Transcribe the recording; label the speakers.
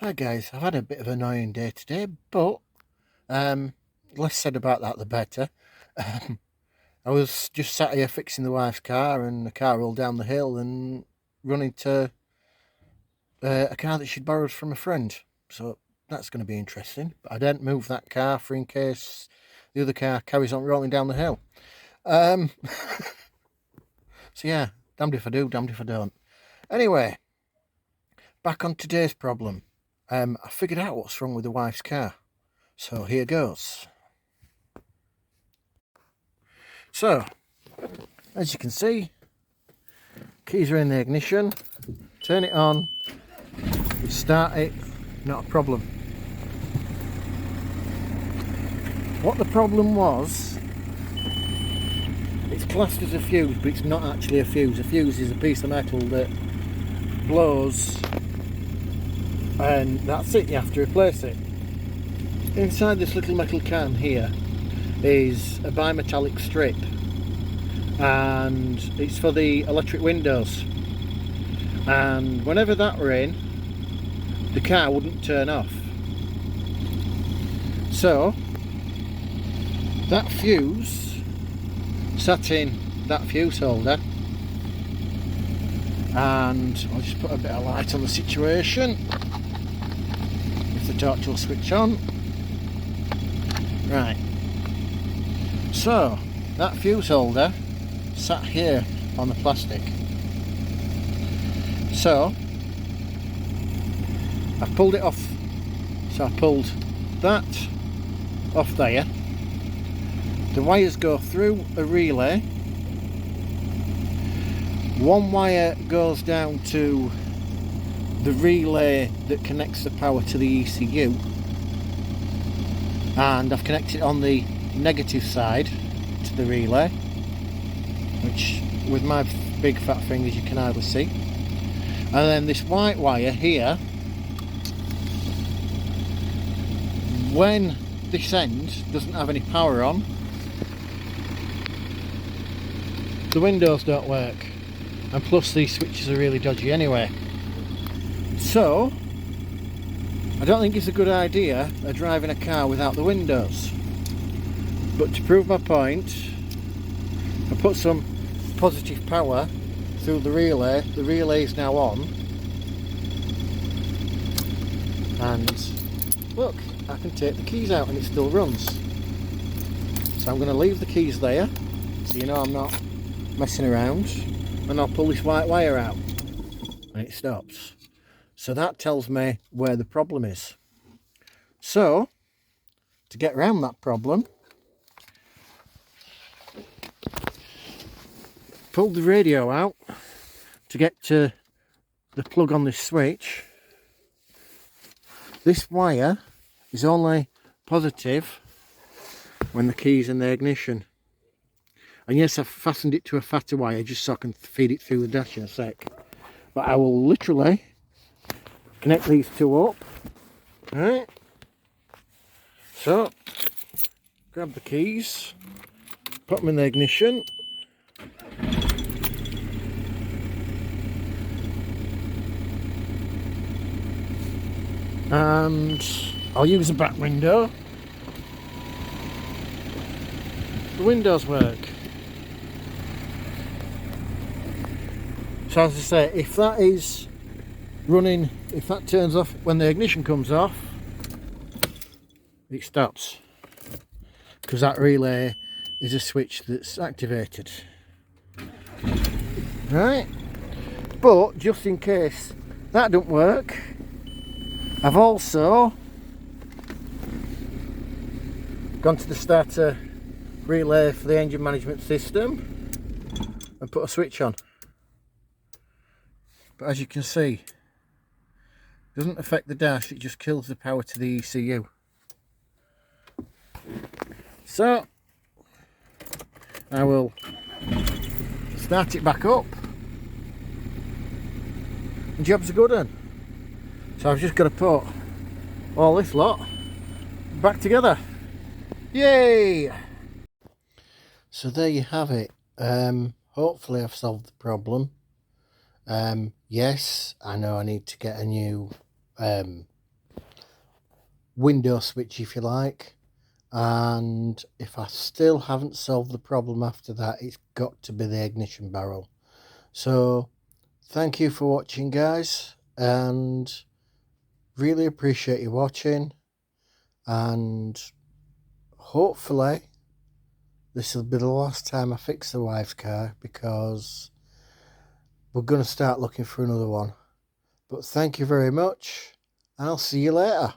Speaker 1: Hi guys, I've had a bit of an annoying day today, but less said about that the better. Um, I was just sat here fixing the wife's car, and the car rolled down the hill and run into a car that she'd borrowed from a friend. So that's going to be interesting. But I didn't move that car for in case the other car carries on rolling down the hill. Um, so yeah, damned if I do, damned if I don't. Anyway, back on today's problem. I figured out what's wrong with the wife's car. So here goes. So, as you can see, keys are in the ignition. Turn it on, start it, not a problem. What the problem was, it's classed as a fuse, but it's not actually a fuse. A fuse is a piece of metal that blows, and that's it, you have to replace it. Inside this little metal can here is a bimetallic strip, and it's for the electric windows, and whenever that were in, the car wouldn't turn off. So that fuse sat in that fuse holder, and I'll just put a bit of light on the situation if the torch will switch on. Right, so that fuse holder sat here on the plastic. So I pulled it off. So I pulled that off there. The wires go through a relay. One wire goes down to the relay that connects the power to the ECU, and I've connected it on the negative side to the relay, which with my big fat fingers you can hardly see. And then this white wire here, when this end doesn't have any power on, the windows don't work, and plus these switches are really dodgy anyway. So I don't think it's a good idea of driving a car without the windows. But to prove my point, I put some positive power through the relay. The relay is now on, and look, I can take the keys out and it still runs. So I'm going to leave the keys there, so you know I'm not messing around, and I'll pull this white wire out and it stops. So that tells me where the problem is. So to get around that problem, pulled the radio out to get to the plug on this switch. This wire is only positive when the key's in the ignition. And yes, I've fastened it to a fatter wire just so I can feed it through the dash in a sec. But I will literally connect these two up. Right. So, grab the keys, put them in the ignition. And I'll use the back window. The windows work. So as I say, if that is running, if that turns off when the ignition comes off, it stops, because that relay is a switch that's activated. Right, but just in case that don't work, I've also gone to the starter relay for the engine management system and put a switch on. But as you can see, it doesn't affect the dash, it just kills the power to the ECU. So I will start it back up, and job's a good one. So I've just got to put all this lot back together. Yay! So there you have it. Hopefully I've solved the problem. Yes, I know I need to get a new window switch, if you like. And if I still haven't solved the problem after that, it's got to be the ignition barrel. So thank you for watching, guys, and really appreciate you watching. And hopefully this will be the last time I fix the wife's car, because we're going to start looking for another one. But thank you very much, and I'll see you later.